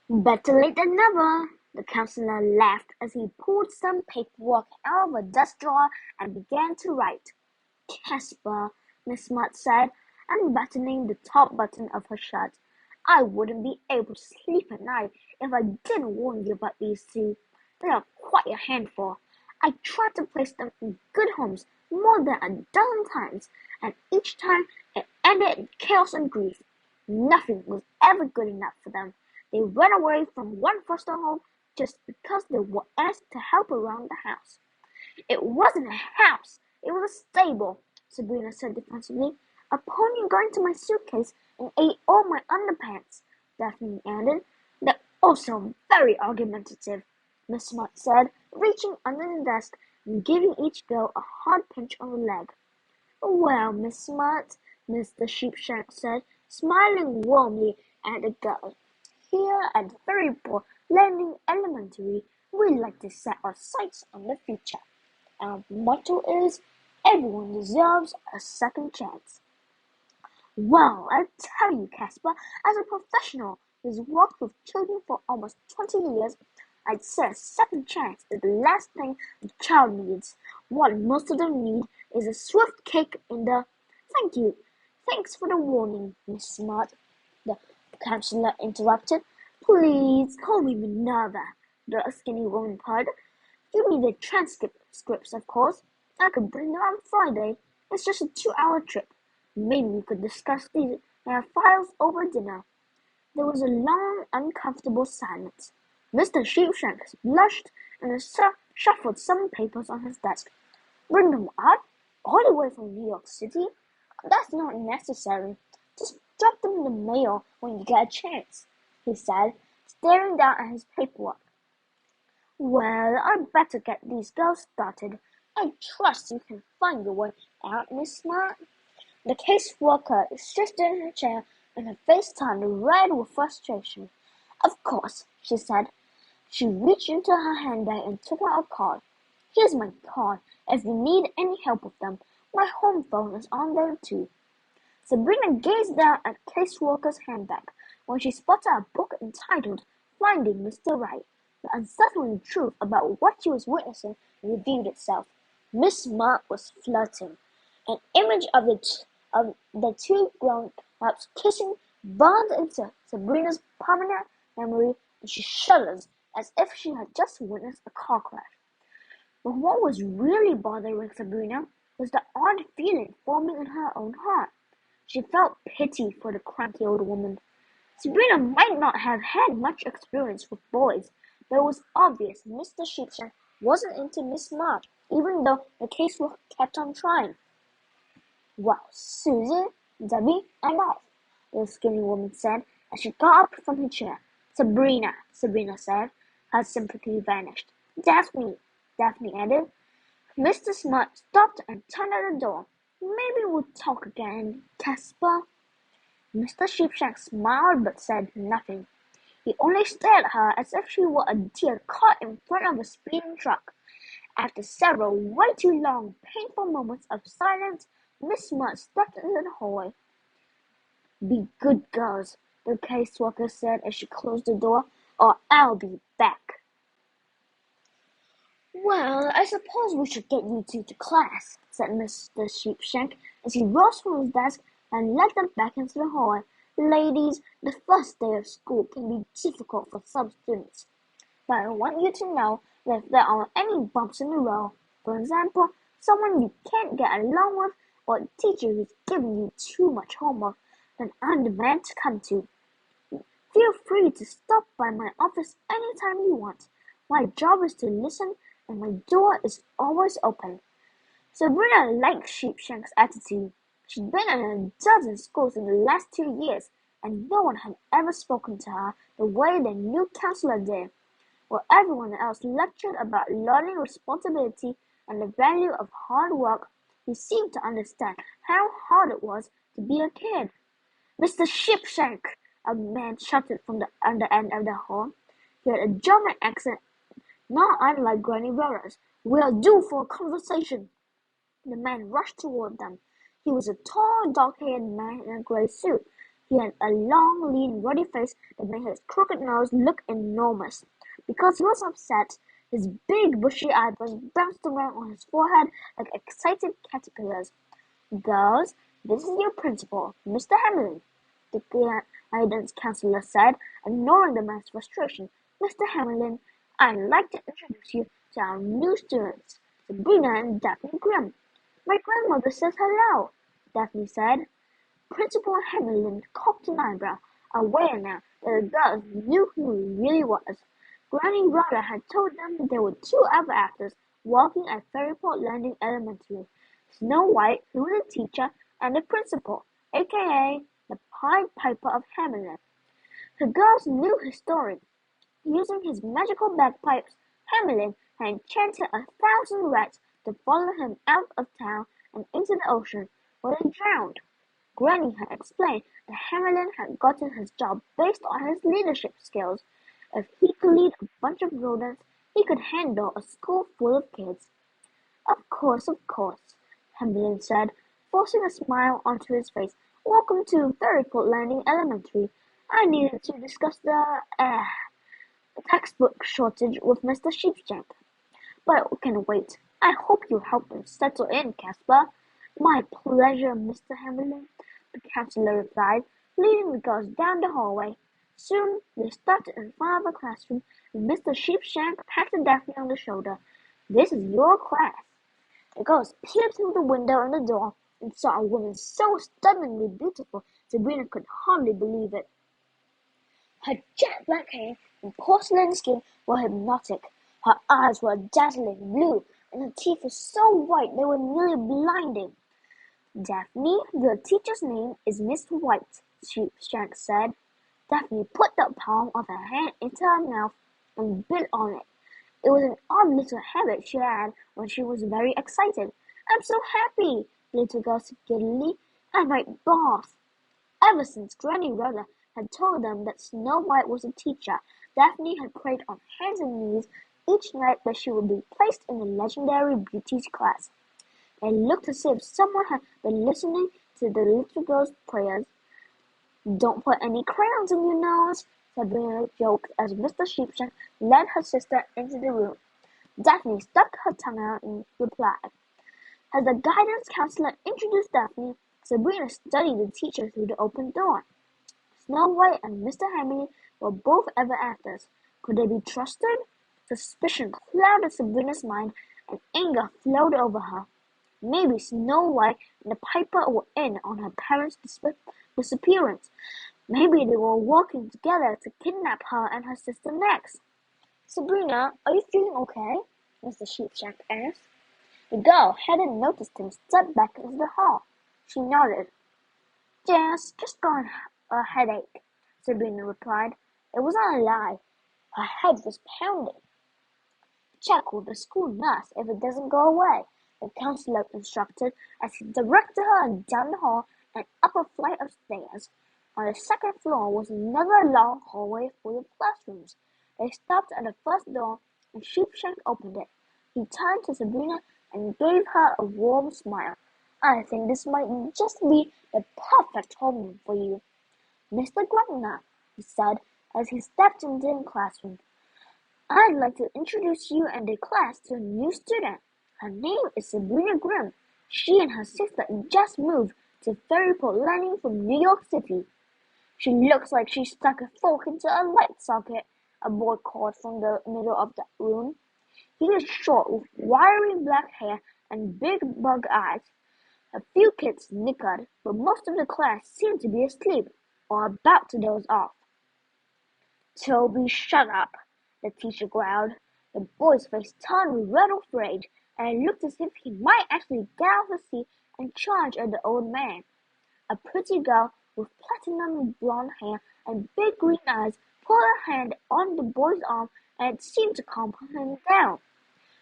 Better late than never, the counselor laughed as he pulled some paperwork out of a desk drawer and began to write. Casper, Miss Mudd said, unbuttoning the top button of her shirt. I wouldn't be able to sleep at night if I didn't warn you about these two. They are quite a handful. I tried to place them in good homes more than a dozen times, and each time it ended in chaos and grief. Nothing was ever good enough for them. They ran away from one foster home just because they were asked to help around the house. It wasn't a house, it was a stable, Sabrina said defensively. A pony got into my suitcase and ate all my underpants, Daphne added. They're also very argumentative, Miss Mudd said, reaching under the desk and giving each girl a hard pinch on the leg. Well, Miss Mudd, Mr. Sheepshank said, smiling warmly at the girl. Here at Ferryport Landing Elementary, we like to set our sights on the future. Our motto is, everyone deserves a second chance. Well, I tell you, Casper, as a professional who's worked with children for almost 20 years, I'd say a second chance is the last thing a child needs. What most of them need is a swift kick in the... Thank you. Thanks for the warning, Miss Smart, the counselor interrupted. Please call me Minerva, the skinny woman purred. You need the transcripts, of course. I could bring them on Friday. It's just a 2-hour trip. Maybe we could discuss these files over dinner. There was a long, uncomfortable silence. Mr. Sheepshank blushed and shuffled some papers on his desk. Bring them up? All the way from New York City? That's not necessary. Just drop them in the mail when you get a chance, he said, staring down at his paperwork. Well, I'd better get these girls started. I trust you can find your way out, Miss Smart. The caseworker shifted in her chair and her face turned red with frustration. Of course, she said. She reached into her handbag and took out a card. Here's my card. If you need any help with them, my home phone is on there too. Sabrina gazed down at caseworker's handbag when she spotted a book entitled Finding Mr. Right. The unsettling truth about what she was witnessing revealed itself. Miss Mudd was flirting. An image of the two grown-ups kissing burned into Sabrina's permanent memory, and she shudders as if she had just witnessed a car crash. But what was really bothering Sabrina was the odd feeling forming in her own heart. She felt pity for the cranky old woman. Sabrina might not have had much experience with boys, but it was obvious Mr. Sheepshank wasn't into Miss Mudd, even though the caseworker kept on trying. Well, Susan, Debbie, and I, the skinny woman said as she got up from her chair. Sabrina said. Her sympathy vanished. Daphne added. Mr. Smart stopped and turned at the door. Maybe we'll talk again, Casper. Mr. Sheepshank smiled but said nothing. He only stared at her as if she were a deer caught in front of a speeding truck. After several way too long, painful moments of silence, Miss Mudd stepped into the hallway. Be good girls, the caseworker said as she closed the door, or I'll be back. Well, I suppose we should get you two to class, said Mr. Sheepshank as he rose from his desk and led them back into the hallway. Ladies, the first day of school can be difficult for some students, but I want you to know that if there are any bumps in the road, for example, someone you can't get along with, or a teacher who's giving you too much homework, then I'm the man to come to. Feel free to stop by my office anytime you want. My job is to listen, and my door is always open. Sabrina liked Sheepshank's attitude. She'd been in a dozen schools in the last 2 years, and no one had ever spoken to her the way the new counselor did. While everyone else lectured about learning responsibility and the value of hard work, he seemed to understand how hard it was to be a kid. Mr. Sheepshank, a man shouted from the other end of the hall. He had a German accent not unlike Granny Barra's. We're due for a conversation. The man rushed toward them. He was a tall, dark-haired man in a grey suit. He had a long, lean, ruddy face that made his crooked nose look enormous. Because he was upset, his big, bushy eyebrows bounced around on his forehead like excited caterpillars. "Girls, this is your principal, Mr. Hamlin," the guidance counselor said, ignoring the man's frustration. "Mr. Hamlin, I'd like to introduce you to our new students, Sabrina and Daphne Grimm." "My grandmother says hello," Daphne said. Principal Hamlin cocked an eyebrow, aware now that the girls knew who he really was. Granny Rhoda had told them there were two other actors working at Ferryport Landing Elementary: Snow White, who was a teacher, and the principal, aka the Pied Piper of Hamelin. The girls knew his story. Using his magical bagpipes, Hamelin had enchanted 1,000 rats to follow him out of town and into the ocean, where they drowned. Granny had explained that Hamelin had gotten his job based on his leadership skills. If he could lead a bunch of rodents, he could handle a school full of kids. Of course, Hamelin said, forcing a smile onto his face. "Welcome to Ferryport Landing Elementary. I needed to discuss the textbook shortage with Mr. Sheepshank. But it can wait. I hope you help him settle in, Caspar." "My pleasure, Mr. Hamlin," the counselor replied, leading the girls down the hallway. Soon they stopped in front of a classroom, and Mr. Sheepshank patted Daphne on the shoulder. "This is your class." The girls peered through the window in the door and saw a woman so stunningly beautiful Sabrina could hardly believe it. Her jet black hair and porcelain skin were hypnotic. Her eyes were dazzling blue, and her teeth were so white they were nearly blinding. "Daphne, your teacher's name is Miss White," Sheepshank said. Daphne put the palm of her hand into her mouth and bit on it. It was an odd little habit she had when she was very excited. "I'm so happy," the little girl said giddily. "I might barf." Ever since Granny Rhoda had told them that Snow White was a teacher, Daphne had prayed on hands and knees each night that she would be placed in the legendary beauty's class. It looked as if someone had been listening to the little girl's prayers. "Don't put any crayons in your nose," Sabrina joked as Mr. Sheepshank led her sister into the room. Daphne stuck her tongue out in reply. As the guidance counselor introduced Daphne, Sabrina studied the teacher through the open door. Snow White and Mr. Hamlin were both ever afters. Could they be trusted? Suspicion clouded Sabrina's mind, and anger flowed over her. Maybe Snow White and the Piper were in on her parents' disappearance. Maybe they were working together to kidnap her and her sister next. "Sabrina, are you feeling okay?" Mr. Sheepshank asked. The girl hadn't noticed him step back into the hall. She nodded. Just got a headache," Sabrina replied. It wasn't a lie. Her head was pounding. "Check with the school nurse if it doesn't go away," the counselor instructed as he directed her down the hall and up a flight of stairs. On the second floor was another long hallway full of classrooms. They stopped at the first door, and Sheepshank opened it. He turned to Sabrina and gave her a warm smile. "I think this might just be the perfect home for you, Mr. Gardner," he said as he stepped into the classroom. "I'd like to introduce you and the class to a new student. Her name is Sabrina Grimm. She and her sister just moved to Ferryport Landing from New York City." "She looks like she stuck a fork into a light socket," a boy called from the middle of the room. He was short with wiry black hair and big bug eyes. A few kids snickered, but most of the class seemed to be asleep or about to doze off. "Toby, shut up," the teacher growled. The boy's face turned red with rage, and it looked as if he might actually get out of his seat and charge at the old man. A pretty girl with platinum blonde hair and big green eyes put her hand on the boy's arm, and it seemed to calm him down.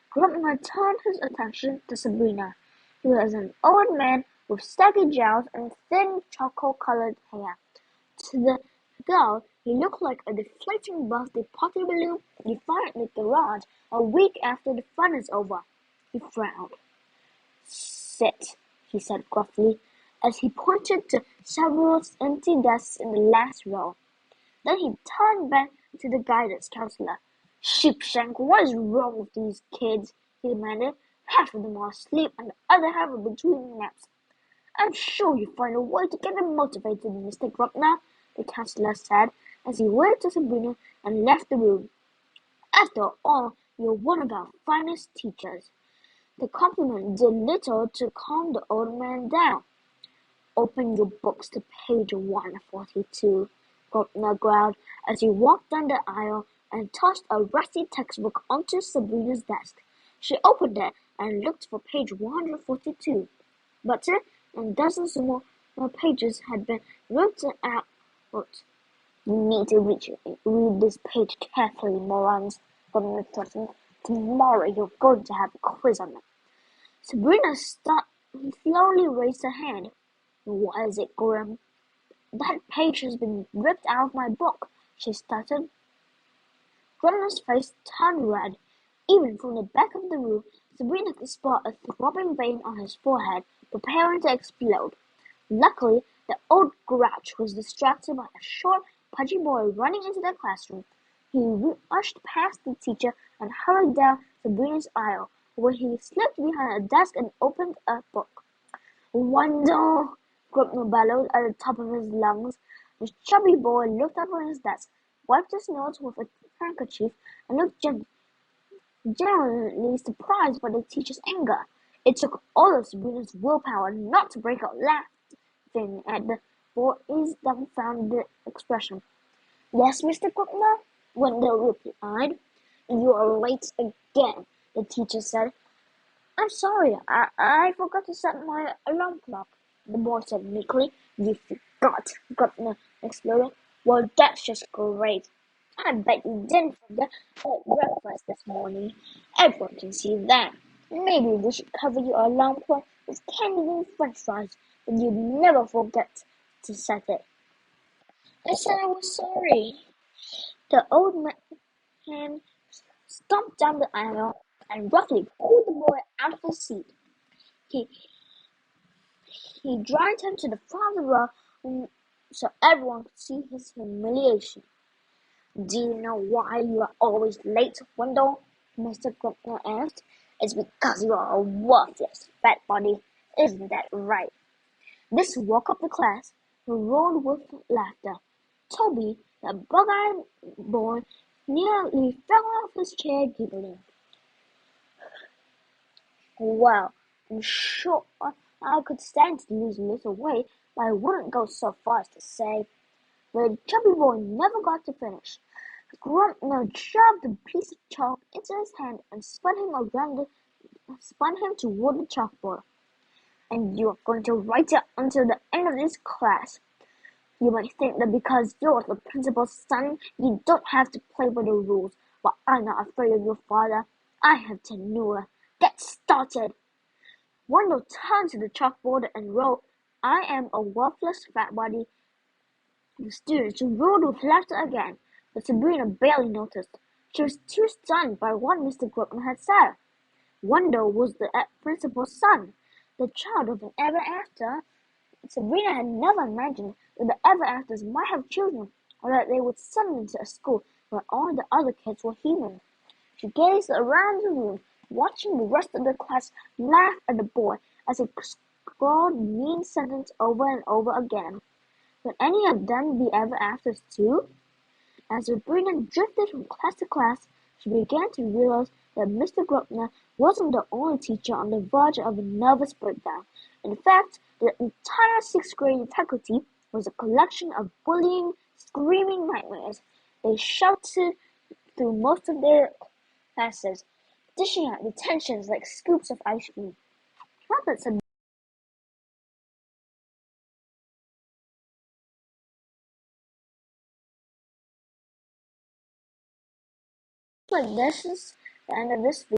Grandma turned his attention to Sabrina. He was an old man with saggy jowls and thin charcoal-colored hair. To the girl, he looked like a deflating birthday party balloon you find in the garage a week after the fun is over. He frowned. "Sit," he said gruffly. as he pointed to several empty desks in the last row. Then he turned back to the guidance counselor. "Sheepshank, what is wrong with these kids?" he demanded. "Half of them are asleep and the other half are between naps. I'm sure you'll find a way to get them motivated, Mr. Grubner," the counselor said as he waved to Sabrina and left the room. "After all, you're one of our finest teachers." The compliment did little to calm the old man down. "Open your books to page 142, Grubner growled as he walked down the aisle and tossed a rusty textbook onto Sabrina's desk. She opened it and looked for page 142, but dozens more pages had been written out. "You need to read this page carefully, morons," Grubner threatened. "Tomorrow you're going to have a quiz on it." Sabrina slowly raised her hand. "What is it, Grim?" "That page has been ripped out of my book," she stuttered. Grumner's face turned red. Even from the back of the room, Sabrina could spot a throbbing vein on his forehead, preparing to explode. Luckily, the old grouch was distracted by a short, pudgy boy running into the classroom. He rushed past the teacher and hurried down Sabrina's aisle, where he slipped behind a desk and opened a book. "Wendell!" Grubner bellowed at the top of his lungs. The chubby boy looked up from his desk, wiped his nose with a handkerchief, and looked genuinely surprised by the teacher's anger. It took all of Sabrina's willpower not to break out laughing at the boy's dumbfounded expression. "Yes, Mr. Grubner?" Wendell replied. "You are late again," the teacher said. "I'm sorry, I forgot to set my alarm clock," the boy said meekly. "You forgot?" Grubner exploded. "Well, that's just great. I bet you didn't forget at breakfast this morning. Everyone can see that. Maybe we should cover your alarm clock with candy and french fries, but you'd never forget to set it." "I said I was sorry." The old man stomped down the aisle and roughly pulled the boy out of his seat. He dragged him to the front of the row so everyone could see his humiliation. "Do you know why you are always late, Wendell?" Mr. Grubner asked. "It's because you are a worthless fat body. Isn't that right?" This woke up the class, who roared with laughter. Toby, the bug-eyed boy, nearly fell off his chair giggling. "Well, I'm sure I could stand to lose a little weight, but I wouldn't go so far as to say—" The chubby boy never got to finish. Grubner shoved a piece of chalk into his hand and spun him toward the chalkboard. "And you're going to write it until the end of this class. You might think that because you're the principal's son, you don't have to play by the rules, but I'm not afraid of your father. I have tenure. Get started!" Wendell turned to the chalkboard and wrote, "I am a worthless fat body." The students roared with laughter again, but Sabrina barely noticed. She was too stunned by what Mr. Grubner had said. Wendell was the principal's son, the child of an ever-after. Sabrina had never imagined that the ever-afters might have children, or that they would send them to a school where all the other kids were human. She gazed around the room, watching the rest of the class laugh at the boy as he scrawled the mean sentence over and over again. Would any of them be ever-afters too? As Sabrina drifted from class to class, she began to realize that Mr. Grubner wasn't the only teacher on the verge of a nervous breakdown. In fact, the entire sixth-grade faculty was a collection of bullying, screaming nightmares. They shouted through most of their classes, dishing out detentions like scoops of ice cream. Not that Sabrina this is the end of this video.